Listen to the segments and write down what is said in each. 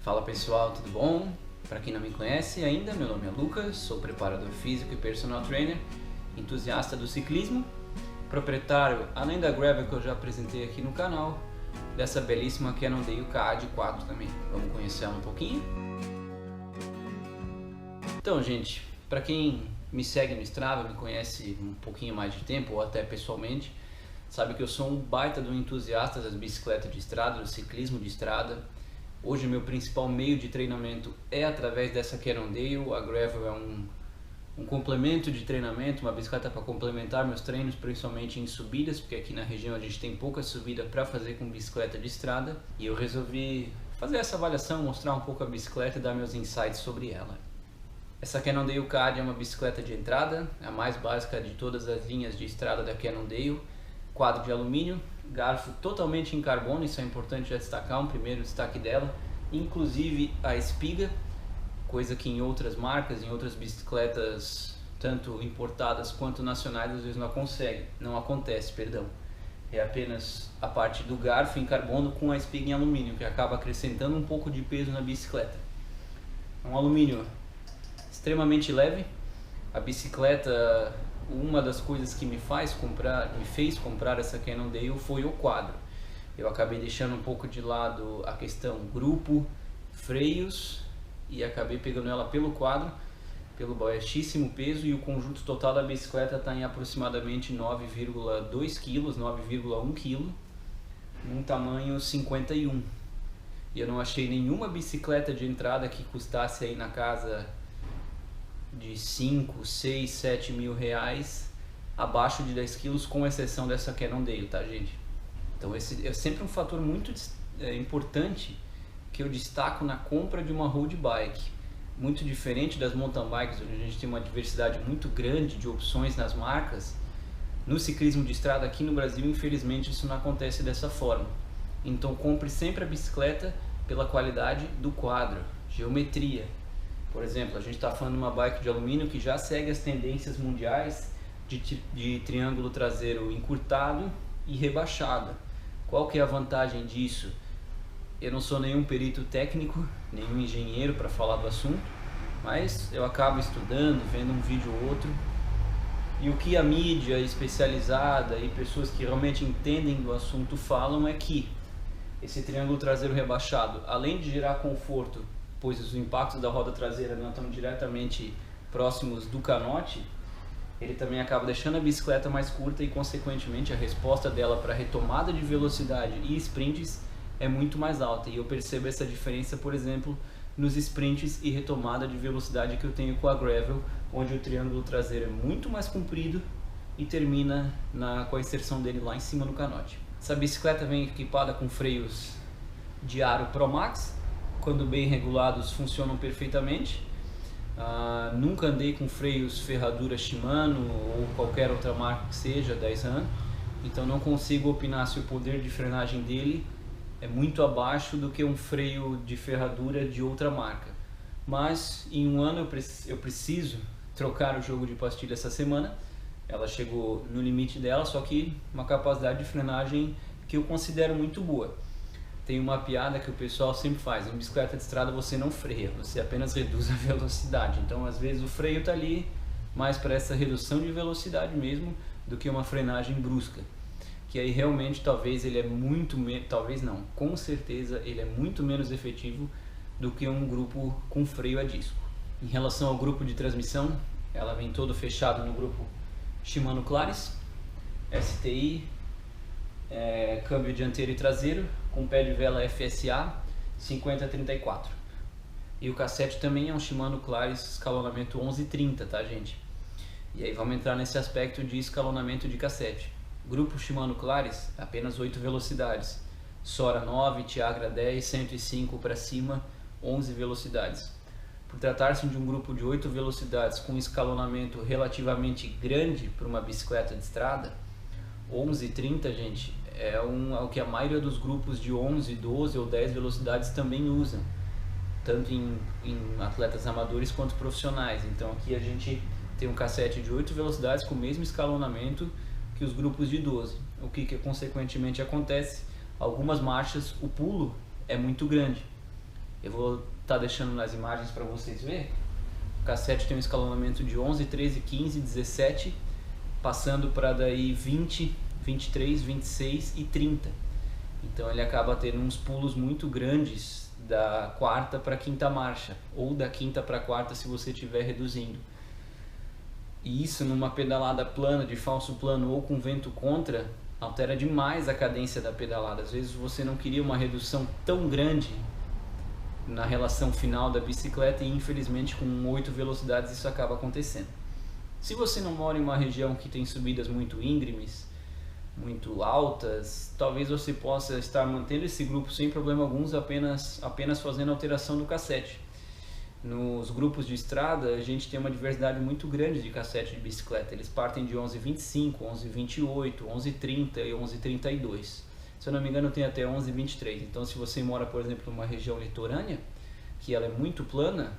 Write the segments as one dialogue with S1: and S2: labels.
S1: Fala pessoal, tudo bom? Para quem não me conhece ainda, meu nome é Lucas, sou preparador físico e personal trainer, entusiasta do ciclismo, proprietário, além da Gravel que eu já apresentei aqui no canal, dessa belíssima Cannondale KA4 também. Vamos conhecer ela um pouquinho? Então, gente, para quem me segue no Strava, me conhece um pouquinho mais de tempo ou até pessoalmente, sabe que eu sou um baita do entusiasta das bicicletas de estrada, do ciclismo de estrada. Hoje meu principal meio de treinamento é através dessa Cannondale. A Gravel é um complemento de treinamento, uma bicicleta para complementar meus treinos, principalmente em subidas, porque aqui na região a gente tem pouca subida para fazer com bicicleta de estrada. E eu resolvi fazer essa avaliação, mostrar um pouco a bicicleta e dar meus insights sobre ela. Essa Cannondale KA é uma bicicleta de entrada, a mais básica de todas as linhas de estrada da Cannondale. Quadro de alumínio, garfo totalmente em carbono, isso é importante já destacar, um primeiro destaque dela, inclusive a espiga, coisa que em outras marcas, em outras bicicletas, tanto importadas quanto nacionais, às vezes não acontece, perdão. É apenas a parte do garfo em carbono com a espiga em alumínio, que acaba acrescentando um pouco de peso na bicicleta. É um alumínio extremamente leve. A bicicleta, uma das coisas que me fez comprar essa Cannondale foi o quadro. Eu acabei deixando um pouco de lado a questão grupo, freios e acabei pegando ela pelo quadro, pelo baixíssimo peso, e o conjunto total da bicicleta está em aproximadamente 9,2 kg, 9,1 kg, num tamanho 51. E eu não achei nenhuma bicicleta de entrada que custasse aí na casa de 5, 6, 7 mil reais abaixo de 10 quilos, com exceção dessa Cannondale, tá, gente? Então esse é sempre um fator muito importante que eu destaco na compra de uma road bike. Muito diferente das mountain bikes, onde a gente tem uma diversidade muito grande de opções nas marcas. No ciclismo de estrada aqui no Brasil, infelizmente, isso não acontece dessa forma. Então compre sempre a bicicleta pela qualidade do quadro, geometria. Por exemplo, a gente está falando de uma bike de alumínio que já segue as tendências mundiais de triângulo traseiro encurtado e rebaixado. Qual que é a vantagem disso? Eu não sou nenhum perito técnico, nenhum engenheiro para falar do assunto, mas eu acabo estudando, vendo um vídeo ou outro. E o que a mídia especializada e pessoas que realmente entendem do assunto falam é que esse triângulo traseiro rebaixado, além de gerar conforto, pois os impactos da roda traseira não estão diretamente próximos do canote, ele também acaba deixando a bicicleta mais curta e, consequentemente, a resposta dela para retomada de velocidade e sprints é muito mais alta. E eu percebo essa diferença, por exemplo, nos sprints e retomada de velocidade que eu tenho com a Gravel, onde o triângulo traseiro é muito mais comprido e termina com a inserção dele lá em cima no canote. Essa bicicleta vem equipada com freios de aro Pro Max, quando bem regulados funcionam perfeitamente. Nunca andei com freios ferradura Shimano ou qualquer outra marca que seja, 10 então não consigo opinar se o poder de frenagem dele é muito abaixo do que um freio de ferradura de outra marca. Mas em um ano eu preciso trocar o jogo de pastilha essa semana. Ela chegou no limite dela, só que uma capacidade de frenagem que eu considero muito boa. Tem uma piada que o pessoal sempre faz: em bicicleta de estrada você não freia, você apenas reduz a velocidade. Então às vezes o freio está ali mais para essa redução de velocidade mesmo do que uma frenagem brusca, que aí realmente talvez ele é com certeza ele é muito menos efetivo do que um grupo com freio a disco. Em relação ao grupo de transmissão, ela vem todo fechado no grupo Shimano Claris, STI, câmbio dianteiro e traseiro, com pé de vela FSA 50-34. E o cassete também é um Shimano Claris escalonamento 11-30, tá, gente? E aí vamos entrar nesse aspecto de escalonamento de cassete. Grupo Shimano Claris, apenas 8 velocidades. Sora 9, Tiagra 10, 105 para cima, 11 velocidades. Por tratar-se de um grupo de 8 velocidades com escalonamento relativamente grande para uma bicicleta de estrada, 11-30, gente, é o que a maioria dos grupos de 11, 12 ou 10 velocidades também usam, tanto em atletas amadores quanto profissionais. Então aqui a gente tem um cassete de 8 velocidades com o mesmo escalonamento que os grupos de 12. O que consequentemente acontece? Algumas marchas o pulo é muito grande. Eu vou estar deixando nas imagens para vocês verem. O cassete tem um escalonamento de 11, 13, 15, 17, passando para daí 20, 23, 26 e 30. Então ele acaba tendo uns pulos muito grandes da quarta para a quinta marcha, ou da quinta para a quarta se você estiver reduzindo. E isso numa pedalada plana, de falso plano ou com vento contra, altera demais a cadência da pedalada. Às vezes você não queria uma redução tão grande na relação final da bicicleta e infelizmente com 8 velocidades isso acaba acontecendo. Se você não mora em uma região que tem subidas muito íngremes, muito altas, talvez você possa estar mantendo esse grupo sem problema algum, apenas fazendo alteração do cassete. Nos grupos de estrada a gente tem uma diversidade muito grande de cassete de bicicleta. Eles partem de 11,25, 11,28, 11,30 e 11,32. Se eu não me engano tem até 11,23. Então se você mora, por exemplo, numa região litorânea, que ela é muito plana,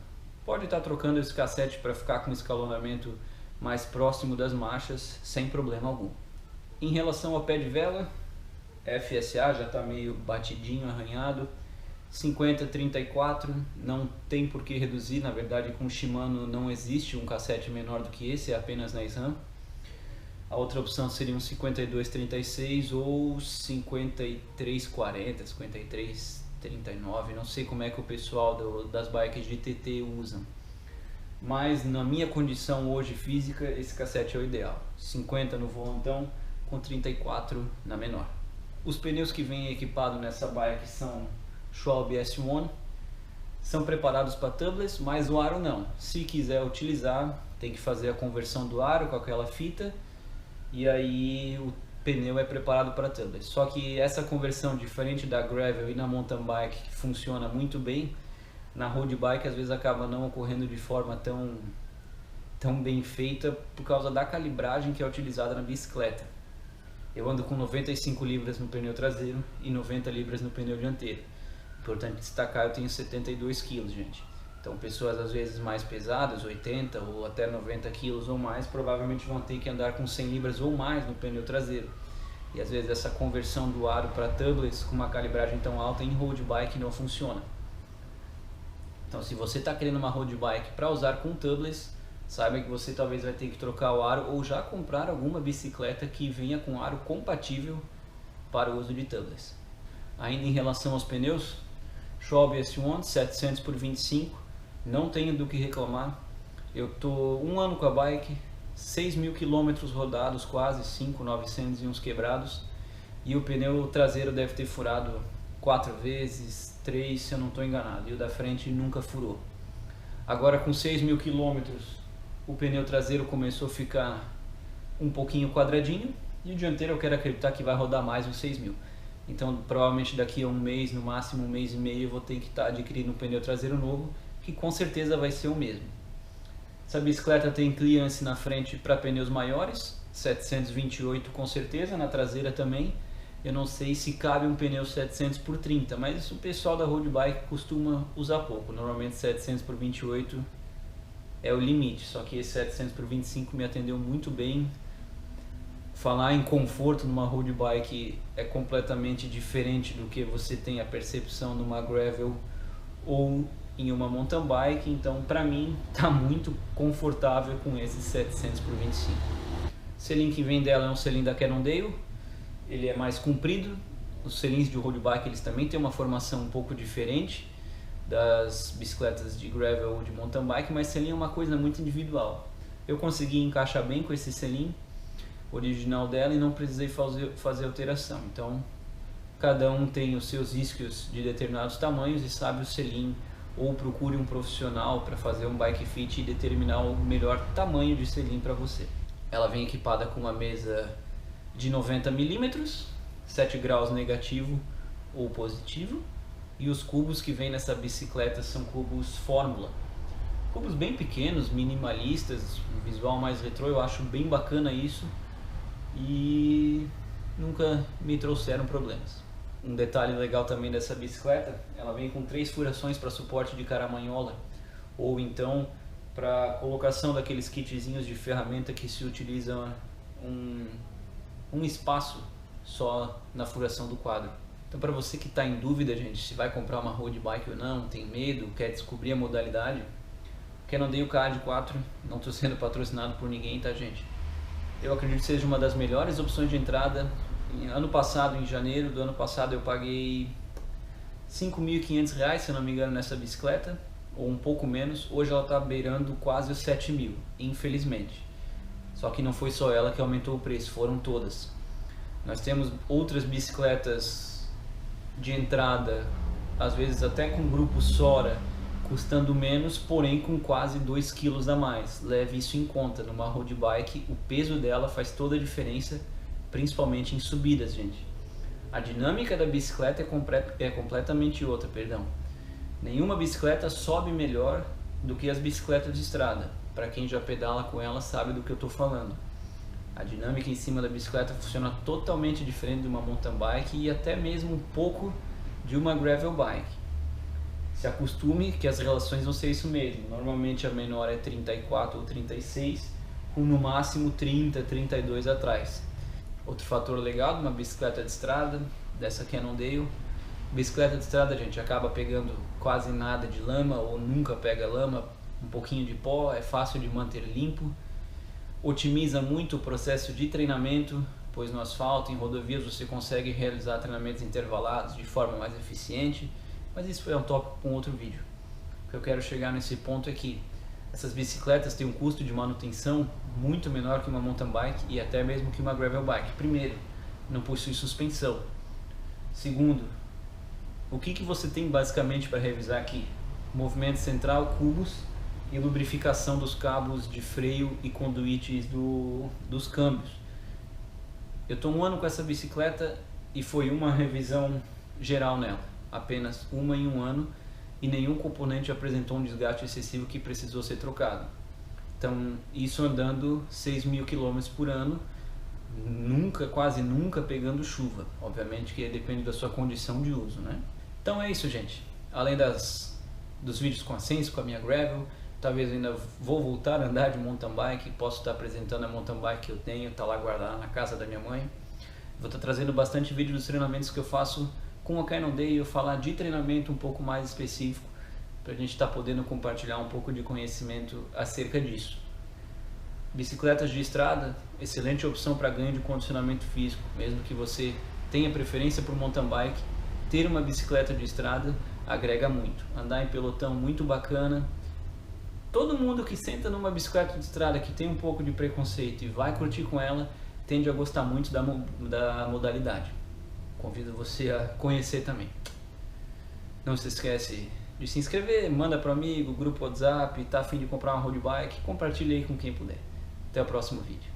S1: pode estar trocando esse cassete para ficar com um escalonamento mais próximo das marchas sem problema algum. Em relação ao pé de vela, FSA já está meio batidinho, arranhado. 50-34, não tem por que reduzir, na verdade com o Shimano não existe um cassete menor do que esse, é apenas na SRAM. A outra opção seria um 52-36 ou 53-40, 53-39, não sei como é que o pessoal das bikes de TT usam. Mas na minha condição hoje física, esse cassete é o ideal. 50 no volantão com 34 na menor. Os pneus que vêm equipados nessa bike são Schwalbe S1, são preparados para tubeless, mas o aro não. Se quiser utilizar, tem que fazer a conversão do aro com aquela fita e aí o pneu é preparado para tubeless. Só que essa conversão, diferente da gravel e na mountain bike, que funciona muito bem, na road bike às vezes acaba não ocorrendo de forma tão bem feita por causa da calibragem que é utilizada na bicicleta. Eu ando com 95 libras no pneu traseiro e 90 libras no pneu dianteiro. Importante destacar, eu tenho 72 quilos, gente. Então pessoas às vezes mais pesadas, 80 ou até 90 quilos ou mais, provavelmente vão ter que andar com 100 libras ou mais no pneu traseiro. E às vezes essa conversão do aro para tubeless com uma calibragem tão alta em road bike não funciona. Então se você está querendo uma road bike para usar com tubeless, saiba que você talvez vai ter que trocar o aro ou já comprar alguma bicicleta que venha com aro compatível para o uso de tubeless. Ainda em relação aos pneus, Schwalbe S1 700 por 25, não tenho do que reclamar. Eu tô um ano com a bike, 6.000 km rodados, quase 5.900 e uns quebrados, e o pneu traseiro deve ter furado 4 vezes, 3 se eu não estou enganado, e o da frente nunca furou. Agora com 6.000 km o pneu traseiro começou a ficar um pouquinho quadradinho e o dianteiro eu quero acreditar que vai rodar mais uns 6.000. Então provavelmente daqui a um mês, no máximo um mês e meio, eu vou ter que estar adquirindo um pneu traseiro novo, que com certeza vai ser o mesmo. Essa bicicleta tem clearance na frente para pneus maiores, 728 com certeza, na traseira também. Eu não sei se cabe um pneu 700 por 30, mas o pessoal da road bike costuma usar pouco. Normalmente 700 por 28 é o limite, só que esse 700 por 25 me atendeu muito bem. Falar em conforto numa road bike é completamente diferente do que você tem a percepção numa gravel ou em uma mountain bike, então para mim tá muito confortável com esse 700 por 25. O selim que vem dela é um selim da Cannondale, ele é mais comprido. Os selins de road bike eles também têm uma formação um pouco diferente das bicicletas de gravel ou de mountain bike, mas selim é uma coisa muito individual. Eu consegui encaixar bem com esse selim original dela e não precisei fazer alteração. Então cada um tem os seus isquios de determinados tamanhos e sabe o selim, ou procure um profissional para fazer um bike fit e determinar o melhor tamanho de selim para você. Ela vem equipada com uma mesa de 90 mm, 7 graus negativo ou positivo, e os cubos que vem nessa bicicleta são cubos Fórmula. Cubos bem pequenos, minimalistas, um visual mais retrô, eu acho bem bacana isso e nunca me trouxeram problemas. Um detalhe legal também dessa bicicleta, ela vem com 3 furações para suporte de caramanhola, ou então para colocação daqueles kitzinhos de ferramenta que se utiliza um espaço só na furação do quadro. Então, para você que está em dúvida, gente, se vai comprar uma road bike ou não, tem medo, quer descobrir a modalidade, Cannondale KAD 4, não estou sendo patrocinado por ninguém, tá, gente? Eu acredito que seja uma das melhores opções de entrada. Ano passado, em janeiro do ano passado, eu paguei R$ 5.500, se eu não me engano, nessa bicicleta, ou um pouco menos. Hoje ela está beirando quase os 7.000, infelizmente. Só que não foi só ela que aumentou o preço, foram todas. Nós temos outras bicicletas de entrada, às vezes até com grupo Sora, custando menos, porém com quase 2 kg a mais. Leve isso em conta, numa road bike o peso dela faz toda a diferença, principalmente em subidas, gente. A dinâmica da bicicleta é completamente outra, perdão. Nenhuma bicicleta sobe melhor do que as bicicletas de estrada. Para quem já pedala com ela sabe do que eu estou falando. A dinâmica em cima da bicicleta funciona totalmente diferente de uma mountain bike e até mesmo um pouco de uma gravel bike. Se acostume que as relações vão ser isso mesmo. Normalmente a menor é 34 ou 36, com no máximo 30, 32 atrás. Outro fator legal de uma bicicleta de estrada, dessa Cannondale, bicicleta de estrada, gente, acaba pegando quase nada de lama ou nunca pega lama, um pouquinho de pó, é fácil de manter limpo, otimiza muito o processo de treinamento, pois no asfalto, em rodovias, você consegue realizar treinamentos intervalados de forma mais eficiente, mas isso é um tópico para um outro vídeo. O que eu quero chegar nesse ponto é que essas bicicletas têm um custo de manutenção muito menor que uma mountain bike e até mesmo que uma gravel bike. Primeiro, não possui suspensão. Segundo, o que você tem basicamente para revisar aqui? Movimento central, cubos e lubrificação dos cabos de freio e conduítes dos câmbios. Eu estou 1 ano com essa bicicleta e foi uma revisão geral nela, apenas uma em 1 ano, e nenhum componente apresentou um desgaste excessivo que precisou ser trocado. Então, isso andando 6.000 km por ano, quase nunca pegando chuva. Obviamente que depende da sua condição de uso, né? Então é isso, gente. Além dos vídeos com a Sense, com a minha gravel, talvez ainda vou voltar a andar de mountain bike, posso estar apresentando a mountain bike que eu tenho, está lá guardada na casa da minha mãe. Vou estar trazendo bastante vídeo dos treinamentos que eu faço com a Cannondale, eu falar de treinamento um pouco mais específico, para a gente estar podendo compartilhar um pouco de conhecimento acerca disso. Bicicletas de estrada, excelente opção para ganho de condicionamento físico, mesmo que você tenha preferência por mountain bike, ter uma bicicleta de estrada agrega muito. Andar em pelotão muito bacana. Todo mundo que senta numa bicicleta de estrada que tem um pouco de preconceito e vai curtir com ela, tende a gostar muito da modalidade. Convido você a conhecer também. Não se esquece de se inscrever, manda para amigo, grupo WhatsApp, tá a fim de comprar uma road bike, compartilhe aí com quem puder. Até o próximo vídeo.